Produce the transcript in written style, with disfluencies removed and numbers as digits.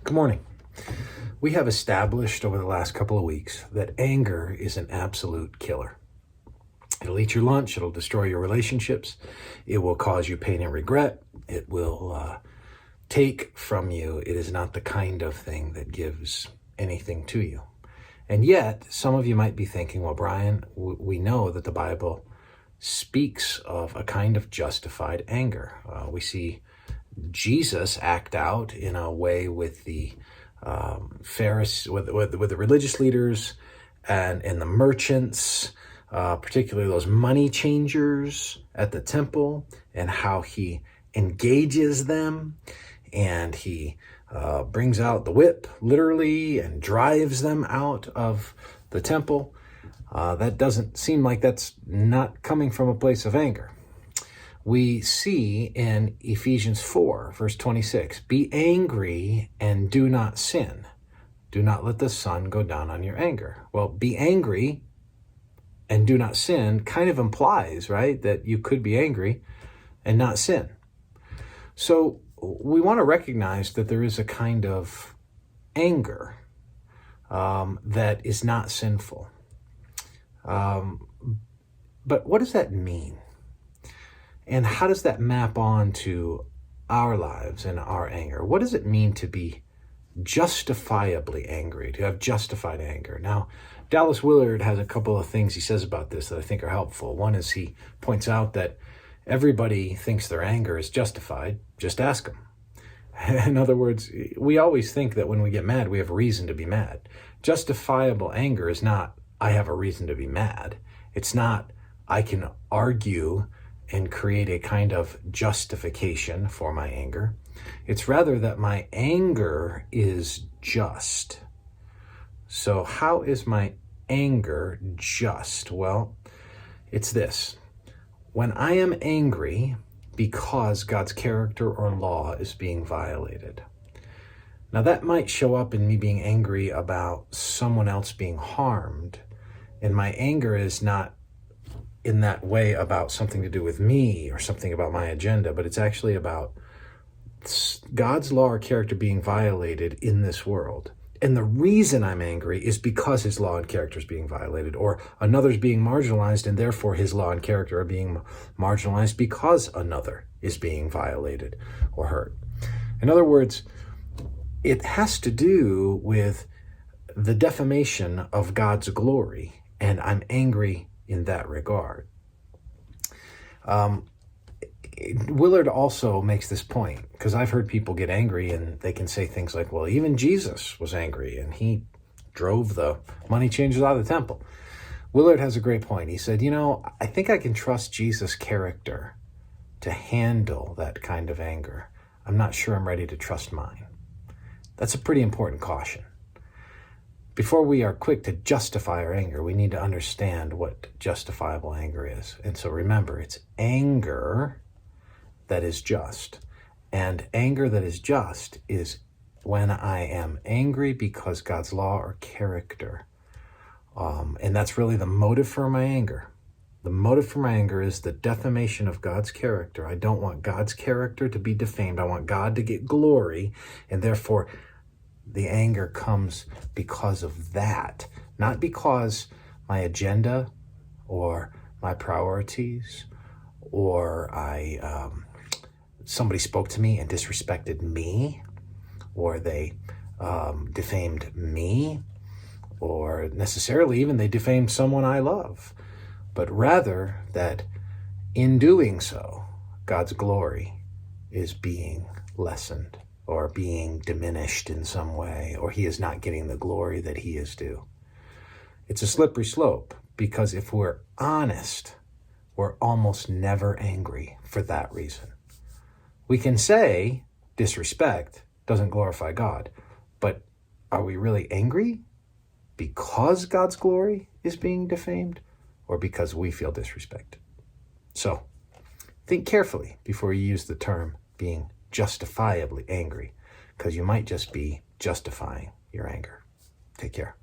Good morning. We have established over the last couple of weeks that anger is an absolute killer. It'll eat your lunch. It'll destroy your relationships. It will cause you pain and regret. It will take from you. It is not the kind of thing that gives anything to you. And yet, some of you might be thinking, well, Bryan, we know that the Bible speaks of a kind of justified anger. We see Jesus act out in a way with the Pharisees, with the religious leaders and the merchants, particularly those money changers at the temple, and how he engages them, and he brings out the whip, literally, and drives them out of the temple. That doesn't seem like that's not coming from a place of anger. We see in Ephesians 4, verse 26, be angry and do not sin. Do not let the sun go down on your anger. Well, be angry and do not sin kind of implies, right, that you could be angry and not sin. So we want to recognize that there is a kind of anger that is not sinful. But what does that mean? And how does that map on to our lives and our anger? What does it mean to be justifiably angry, to have justified anger? Now, Dallas Willard has a couple of things he says about this that I think are helpful. One is he points out that everybody thinks their anger is justified. Just ask them. In other words, we always think that when we get mad, we have a reason to be mad. Justifiable anger is not, I have a reason to be mad. It's not, I can argue and create a kind of justification for my anger. It's rather that my anger is just. So how is my anger just? Well, it's this. When I am angry because God's character or law is being violated. Now that might show up in me being angry about someone else being harmed, and my anger is not in that way about something to do with me or something about my agenda, but it's actually about God's law or character being violated in this world. And the reason I'm angry is because his law and character is being violated, or another's being marginalized, and therefore his law and character are being marginalized because another is being violated or hurt. In other words, it has to do with the defamation of God's glory, and I'm angry in that regard. Willard also makes this point, because I've heard people get angry and they can say things like, well, even Jesus was angry and he drove the money changers out of the temple. Willard has a great point. He said, I think I can trust Jesus' character to handle that kind of anger. I'm not sure I'm ready to trust mine. That's a pretty important caution. Before we are quick to justify our anger, we need to understand what justifiable anger is. And so remember, it's anger that is just. And anger that is just is when I am angry because God's law or character. And that's really the motive for my anger. The motive for my anger is the defamation of God's character. I don't want God's character to be defamed. I want God to get glory, and therefore the anger comes because of that, not because my agenda or my priorities or somebody spoke to me and disrespected me, or they defamed me, or necessarily even they defamed someone I love, but rather that in doing so, God's glory is being lessened or being diminished in some way, or he is not getting the glory that he is due. It's a slippery slope, because if we're honest, we're almost never angry for that reason. We can say disrespect doesn't glorify God, but are we really angry because God's glory is being defamed, or because we feel disrespected? So think carefully before you use the term being justifiably angry, because you might just be justifying your anger. Take care.